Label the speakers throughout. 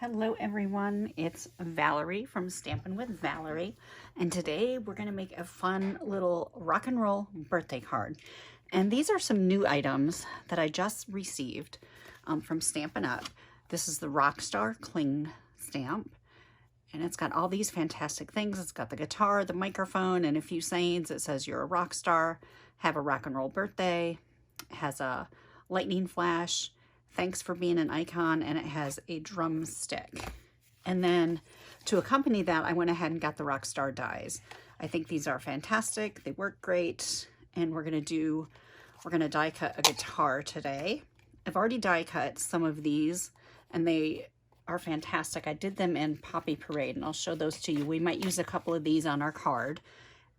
Speaker 1: Hello everyone, it's Valerie from Stampin' with Valerie, and today we're going to make a fun little rock and roll birthday card. And these are some new items that I just received from Stampin' Up. This is the Rockstar Cling stamp, and it's got all these fantastic things. It's got the guitar, the microphone, and a few sayings. It says you're a rock star, have a rock and roll birthday. It has a lightning flash, thanks for being an icon, and it has a drumstick. And then to accompany that, I went ahead and got the Rockstar dies. I think these are fantastic. They work great. And we're gonna die cut a guitar today. I've already die cut some of these and they are fantastic. I did them in Poppy Parade and I'll show those to you. We might use a couple of these on our card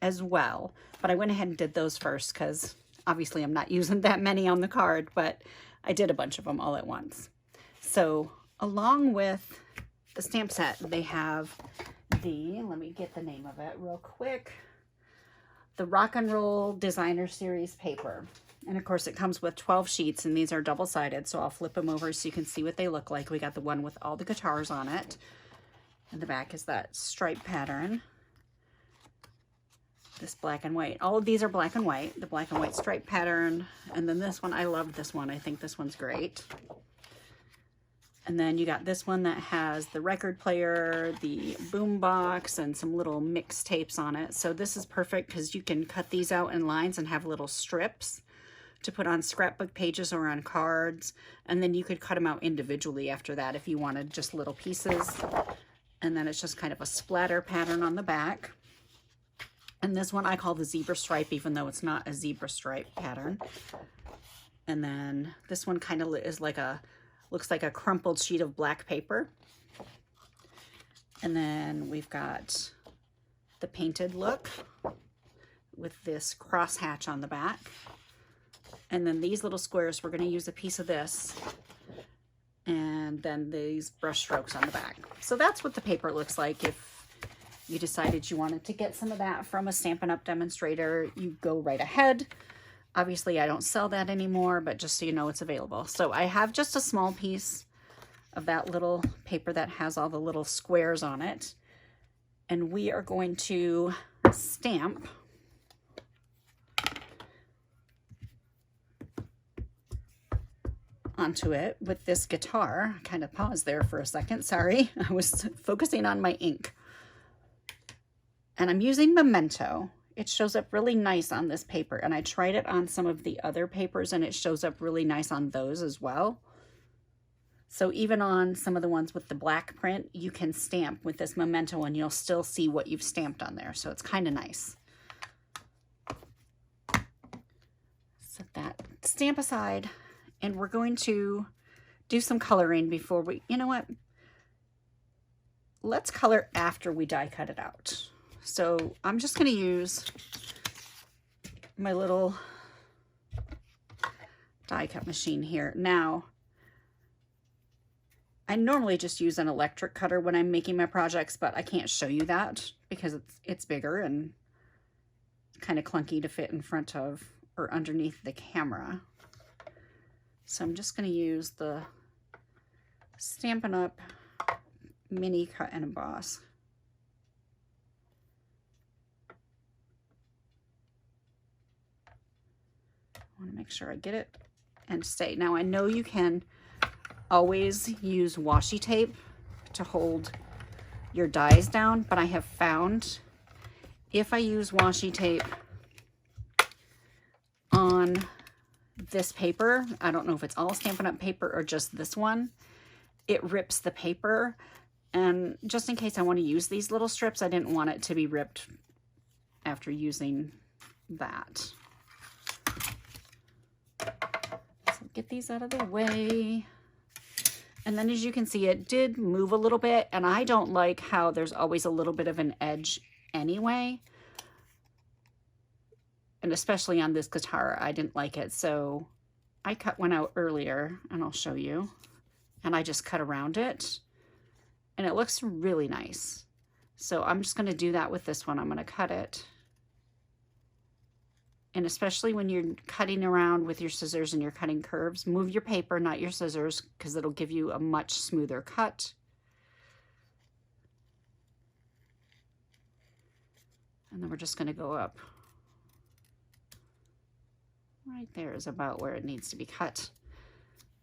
Speaker 1: as well, but I went ahead and did those first because obviously I'm not using that many on the card, but I did a bunch of them all at once. So along with the stamp set, they have let me get the name of it real quick, the Rock and Roll Designer Series paper. And of course it comes with 12 sheets and these are double-sided, so I'll flip them over so you can see what they look like. We got the one with all the guitars on it. And the back is that stripe pattern. This black and white. All of these are black and white. The black and white stripe pattern. And then this one, I love this one. I think this one's great. And then you got this one that has the record player, the boom box, and some little mix tapes on it. So this is perfect because you can cut these out in lines and have little strips to put on scrapbook pages or on cards. And then you could cut them out individually after that if you wanted just little pieces. And then it's just kind of a splatter pattern on the back. And this one I call the zebra stripe, even though it's not a zebra stripe pattern. And then this one kind of is like looks like a crumpled sheet of black paper. And then we've got the painted look with this crosshatch on the back. And then these little squares, we're going to use a piece of this. And then these brush strokes on the back. So that's what the paper looks like. If you decided you wanted to get some of that from a Stampin' Up! Demonstrator, you go right ahead. Obviously, I don't sell that anymore, but just so you know, it's available. So I have just a small piece of that little paper that has all the little squares on it. And we are going to stamp onto it with this guitar. I kind of paused there for a second, sorry. I was focusing on my ink. And I'm using Memento. It shows up really nice on this paper, and I tried it on some of the other papers and it shows up really nice on those as well. So even on some of the ones with the black print, you can stamp with this Memento and you'll still see what you've stamped on there. So it's kind of nice. Set that stamp aside, and we're going to do some coloring before we, you know what? Let's color after we die cut it out. So I'm just going to use my little die cut machine here. Now, I normally just use an electric cutter when I'm making my projects, but I can't show you that because it's bigger and kind of clunky to fit in front of or underneath the camera. So I'm just going to use the Stampin' Up! Mini Cut and Emboss. I want to make sure I get it and stay. Now I know you can always use washi tape to hold your dies down, but I have found if I use washi tape on this paper, I don't know if it's all Stampin' Up! Paper or just this one, it rips the paper. And just in case I want to use these little strips, I didn't want it to be ripped after using that. So get these out of the way. And then as you can see, it did move a little bit, and I don't like how there's always a little bit of an edge anyway. And especially on this guitar, I didn't like it. So I cut one out earlier, and I'll show you. And I just cut around it. And it looks really nice. So I'm just going to do that with this one. I'm going to cut it. And especially when you're cutting around with your scissors and you're cutting curves, move your paper, not your scissors, because it'll give you a much smoother cut. And then we're just going to go up. Right there is about where it needs to be cut.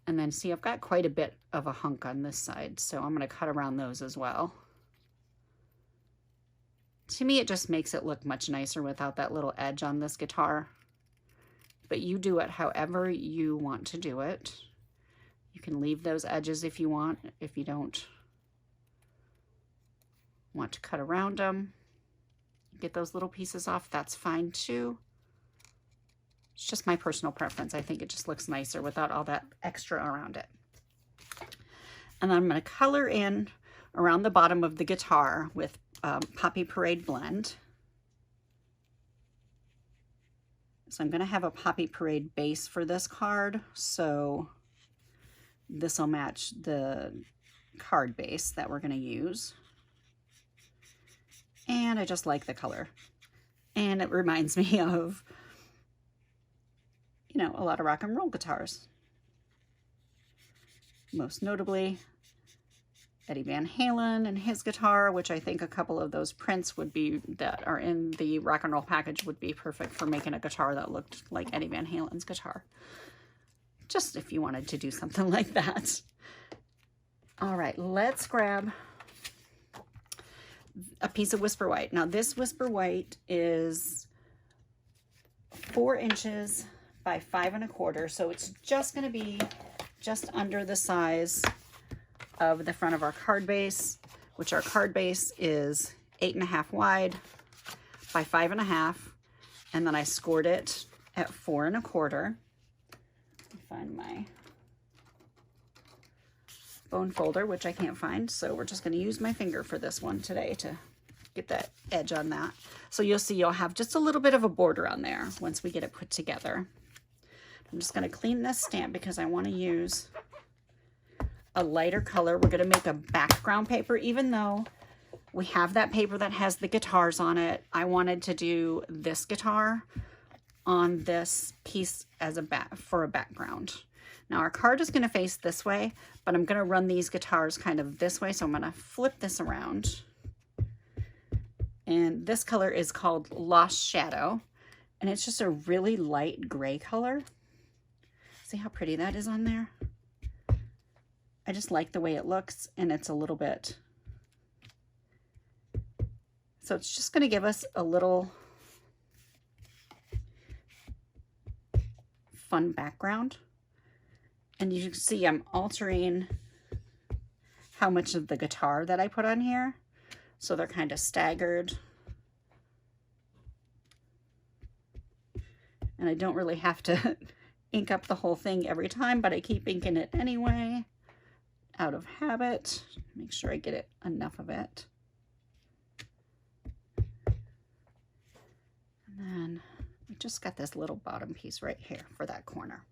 Speaker 1: And then see, I've got quite a bit of a hunk on this side, so I'm going to cut around those as well. To me, it just makes it look much nicer without that little edge on this guitar. But you do it however you want to do it. You can leave those edges if you want. If you don't want to cut around them, get those little pieces off, that's fine too. It's just my personal preference. I think it just looks nicer without all that extra around it. And then I'm going to color in around the bottom of the guitar with Poppy Parade Blend. So I'm going to have a Poppy Parade base for this card, so this will match the card base that we're going to use. And I just like the color. And it reminds me of, you know, a lot of rock and roll guitars. Most notably, Eddie Van Halen and his guitar, which I think a couple of those prints would be, that are in the rock and roll package, would be perfect for making a guitar that looked like Eddie Van Halen's guitar. Just if you wanted to do something like that. All right, let's grab a piece of Whisper White. Now this Whisper White is 4 inches by 5 1/4, so it's just going to be just under the size of the front of our card base, which our card base is 8.5 wide by 5.5, and then I scored it at 4 1/4. Find my bone folder, which I can't find, so we're just going to use my finger for this one today to get that edge on that. So you'll see you'll have just a little bit of a border on there once we get it put together. I'm just going to clean this stamp because I want to use a lighter color. We're going to make a background paper. Even though we have that paper that has the guitars on it, I wanted to do this guitar on this piece as a for a background. Now our card is going to face this way, but I'm going to run these guitars kind of this way, so I'm going to flip this around. And this color is called Lost Shadow, and it's just a really light gray color. See how pretty that is on there? I just like the way it looks, and it's a little bit, so it's just going to give us a little fun background. And you can see I'm altering how much of the guitar that I put on here, so they're kind of staggered. And I don't really have to ink up the whole thing every time, but I keep inking it anyway, out of habit. Make sure I get it, enough of it. And then we just got this little bottom piece right here for that corner.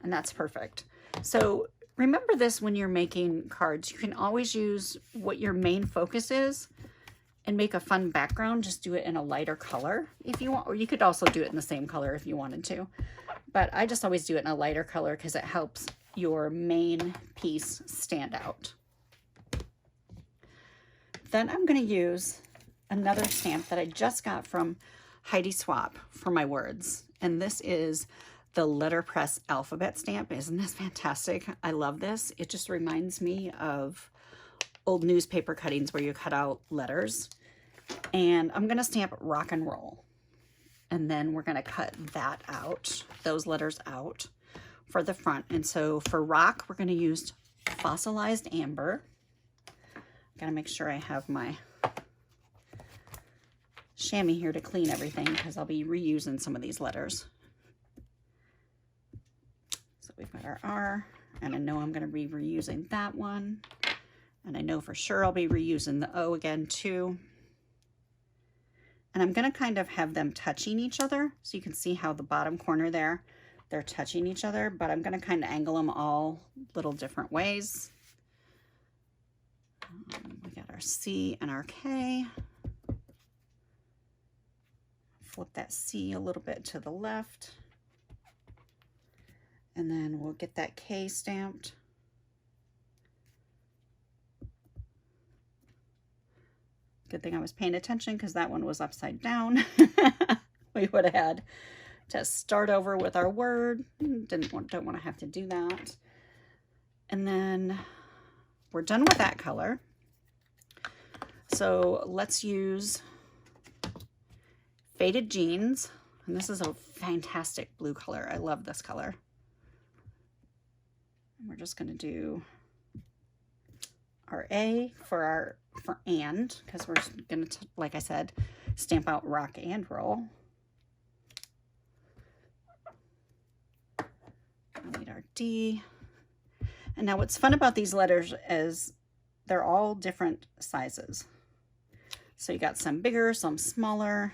Speaker 1: And that's perfect. So remember this when you're making cards. You can always use what your main focus is and make a fun background. Just do it in a lighter color if you want, or you could also do it in the same color if you wanted to. But I just always do it in a lighter color because it helps your main piece stand out. Then I'm going to use another stamp that I just got from Heidi Swap for my words. And this is the letterpress alphabet stamp. Isn't this fantastic? I love this. It just reminds me of old newspaper cuttings where you cut out letters. And I'm going to stamp rock and roll. And then we're going to cut that out, those letters out for the front. And so for rock, we're going to use fossilized amber. Got to make sure I have my chamois here to clean everything because I'll be reusing some of these letters. So we've got our R, and I know I'm going to be reusing that one. And I know for sure I'll be reusing the O again too. And I'm going to kind of have them touching each other. So you can see how the bottom corner there, they're touching each other, but I'm going to kind of angle them all little different ways. We got our C and our K. Flip that C a little bit to the left. And then we'll get that K stamped. Good thing I was paying attention because that one was upside down. We would have had to start over with our word. Don't want to have to do that. And then we're done with that color. So let's use Faded Jeans. And this is a fantastic blue color. I love this color. And we're just going to do our A for and, because we're going to, like I said, stamp out rock and roll. We need our D. And now what's fun about these letters is they're all different sizes. So you got some bigger, some smaller.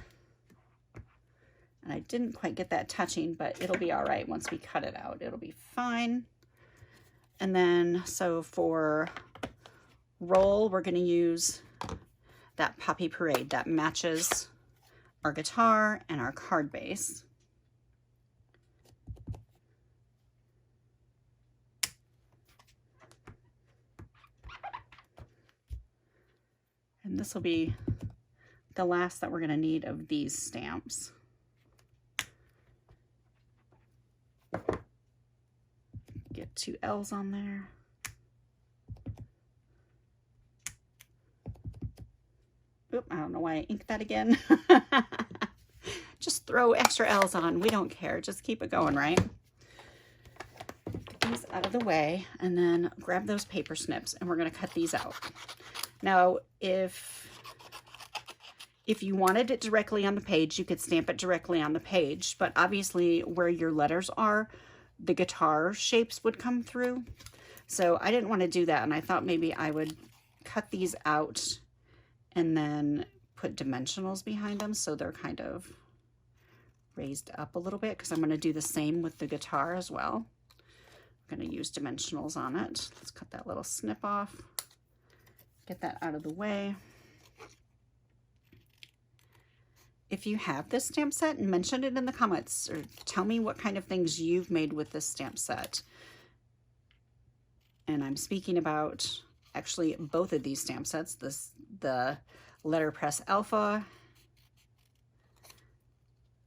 Speaker 1: And I didn't quite get that touching, but it'll be all right once we cut it out. It'll be fine. And then, so for roll, we're going to use that Poppy Parade that matches our guitar and our card base. And this will be the last that we're going to need of these stamps. Get 2 L's on there. Oop, I don't know why I inked that again. Just throw extra L's on. We don't care. Just keep it going, right? Get these out of the way and then grab those paper snips and we're going to cut these out. Now, if you wanted it directly on the page, you could stamp it directly on the page, but obviously where your letters are, the guitar shapes would come through. So I didn't want to do that, and I thought maybe I would cut these out and then put dimensionals behind them so they're kind of raised up a little bit, because I'm going to do the same with the guitar as well. I'm going to use dimensionals on it. Let's cut that little snip off. Get that out of the way. If you have this stamp set, mention it in the comments or tell me what kind of things you've made with this stamp set. And I'm speaking about actually both of these stamp sets, the Letterpress Alpha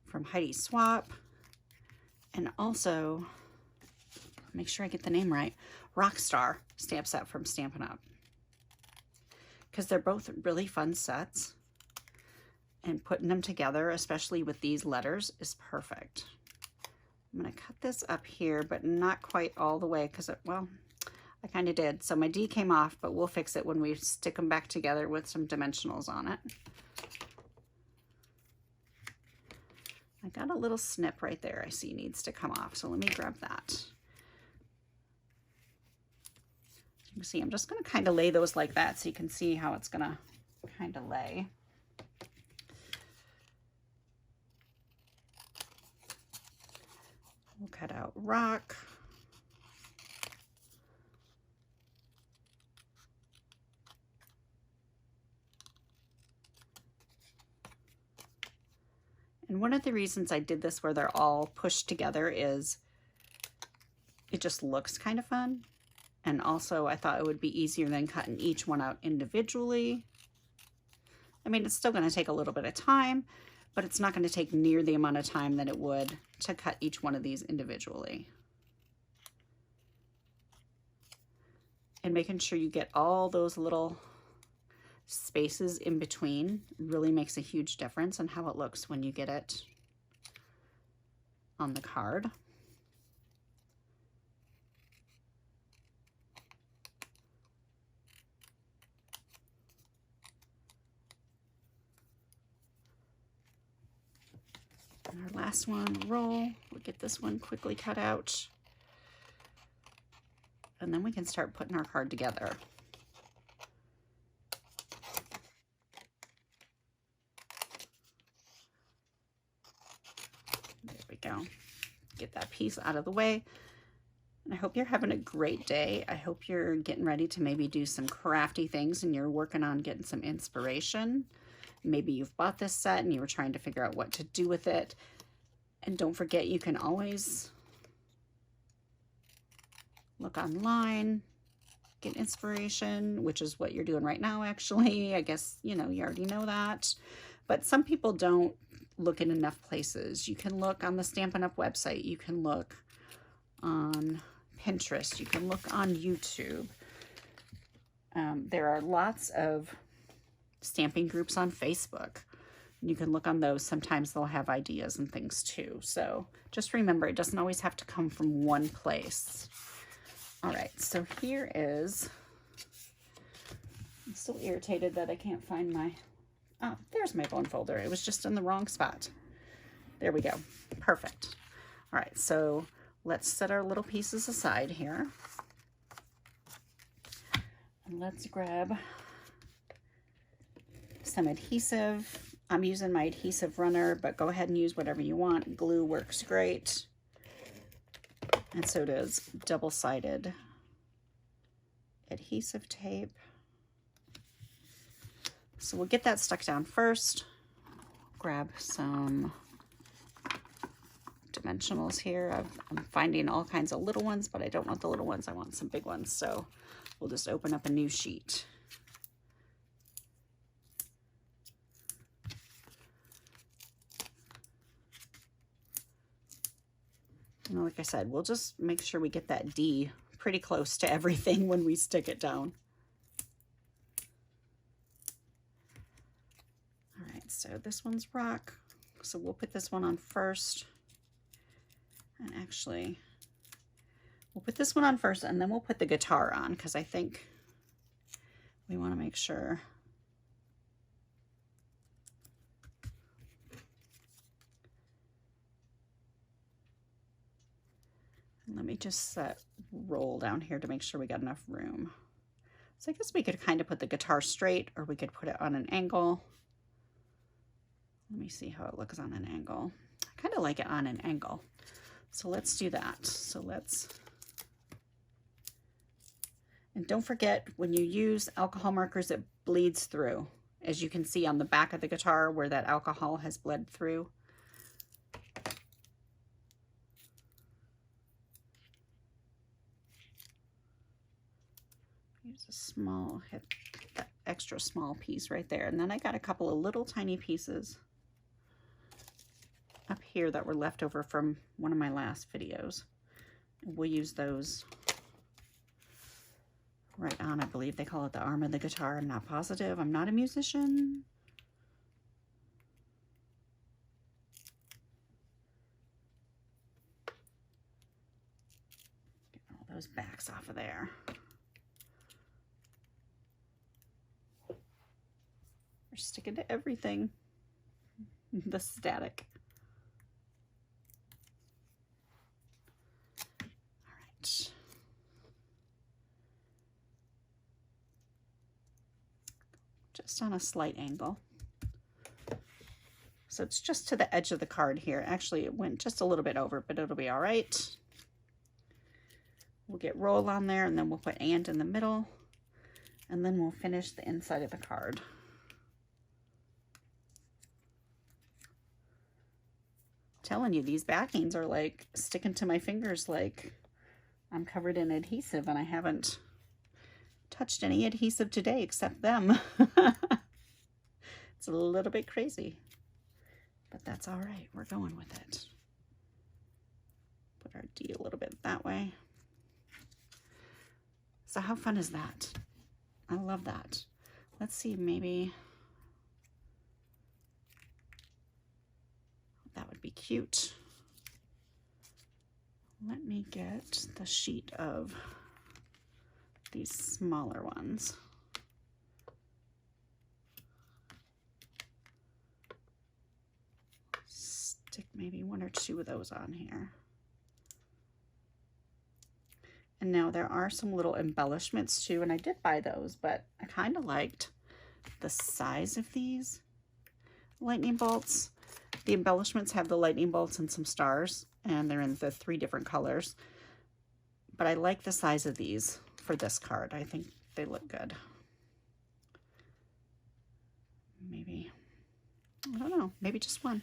Speaker 1: from Heidi Swap, and also, make sure I get the name right, Rockstar stamp set from Stampin' Up. Because they're both really fun sets. And putting them together, especially with these letters, is perfect. I'm going to cut this up here, but not quite all the way because, well, I kind of did. So my D came off, but we'll fix it when we stick them back together with some dimensionals on it. I got a little snip right there I see needs to come off, so let me grab that. You can see I'm just going to kind of lay those like that so you can see how it's going to kind of lay. We'll cut out rock. And one of the reasons I did this where they're all pushed together is it just looks kind of fun. And also I thought it would be easier than cutting each one out individually. I mean, it's still going to take a little bit of time, but it's not going to take near the amount of time that it would to cut each one of these individually. And making sure you get all those little spaces in between really makes a huge difference in how it looks when you get it on the card. And our last one, roll. We'll get this one quickly cut out. And then we can start putting our card together. There we go. Get that piece out of the way. And I hope you're having a great day. I hope you're getting ready to maybe do some crafty things and you're working on getting some inspiration. Maybe you've bought this set and you were trying to figure out what to do with it. And don't forget, you can always look online get inspiration, which is what you're doing right now, actually. I guess, you know, you already know that. But some people don't look in enough places. You can look on the Stampin' Up! Website. You can look on Pinterest. You can look on YouTube. There are lots of stamping groups on Facebook. You can look on those. Sometimes they'll have ideas and things too. So just remember, it doesn't always have to come from one place. All right, so here is, I'm still irritated that I can't find my, oh, there's my bone folder. It was just in the wrong spot. There we go. Perfect. All right, so let's set our little pieces aside here. And let's grab some adhesive. I'm using my adhesive runner, but go ahead and use whatever you want. Glue works great. And so does double-sided adhesive tape. So we'll get that stuck down first. Grab some dimensionals here. I'm finding all kinds of little ones, but I don't want the little ones. I want some big ones. So we'll just open up a new sheet. And like I said, we'll just make sure we get that D pretty close to everything when we stick it down. All right, so this one's rock. So we'll put this one on first. And actually, we'll put this one on first and then we'll put the guitar on because I think we want to make sure. Let me just roll down here to make sure we got enough room. So I guess we could kind of put the guitar straight or we could put it on an angle. Let me see how it looks on an angle. I kind of like it on an angle. So let's do that. So let's, and don't forget when you use alcohol markers, it bleeds through. As you can see on the back of the guitar where that alcohol has bled through. Use a small, hit that extra small piece right there. And then I got a couple of little tiny pieces up here that were left over from one of my last videos. We'll use those right on, I believe they call it the arm of the guitar. I'm not positive. I'm not a musician. Get all those backs off of there. We're sticking to everything. The static. All right. Just on a slight angle. So it's just to the edge of the card here. Actually, it went just a little bit over, but it'll be all right. We'll get roll on there, and then we'll put and in the middle, and then we'll finish the inside of the card. Telling you, these backings are like sticking to my fingers like I'm covered in adhesive, and I haven't touched any adhesive today except them. It's a little bit crazy, but that's all right. We're going with it. Put our D a little bit that way. So how fun is that? I love that. Let's see, maybe that would be cute. Let me get the sheet of these smaller ones. Stick maybe one or two of those on here. And now there are some little embellishments too, and I did buy those, but I kind of liked the size of these lightning bolts. The embellishments have the lightning bolts and some stars, and they're in the 3 different colors. But I like the size of these for this card. I think they look good. Maybe, I don't know, maybe just one.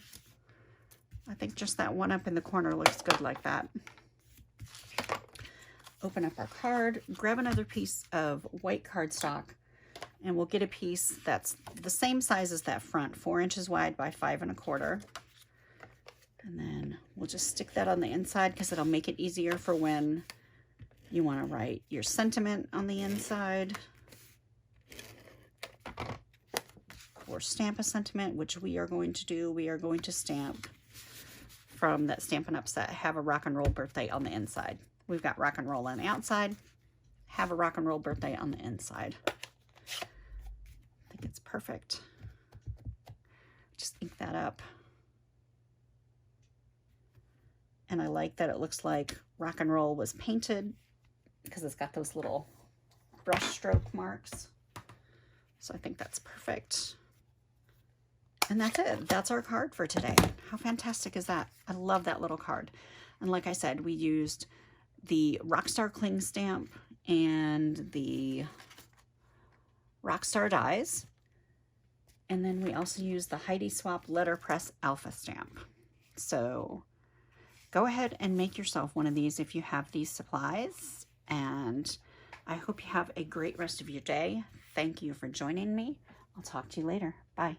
Speaker 1: I think just that one up in the corner looks good like that. open up our card, grab another piece of white cardstock, and we'll get a piece that's the same size as that front, 4 inches wide by 5 1/4. And then we'll just stick that on the inside because it'll make it easier for when you want to write your sentiment on the inside or stamp a sentiment, which we are going to do. We are going to stamp from that Stampin' Up! Set, Have a Rock and Roll Birthday on the inside. We've got rock and roll on the outside, Have a Rock and Roll Birthday on the inside. I think it's perfect. Just ink that up. And I like that it looks like rock and roll was painted because it's got those little brush stroke marks. So I think that's perfect. And that's it. That's our card for today. How fantastic is that? I love that little card. And like I said, we used the Rockstar Cling stamp and the Rockstar dies. And then we also used the Heidi Swap Letterpress Alpha stamp. So go ahead and make yourself one of these if you have these supplies. And I hope you have a great rest of your day. Thank you for joining me. I'll talk to you later. Bye.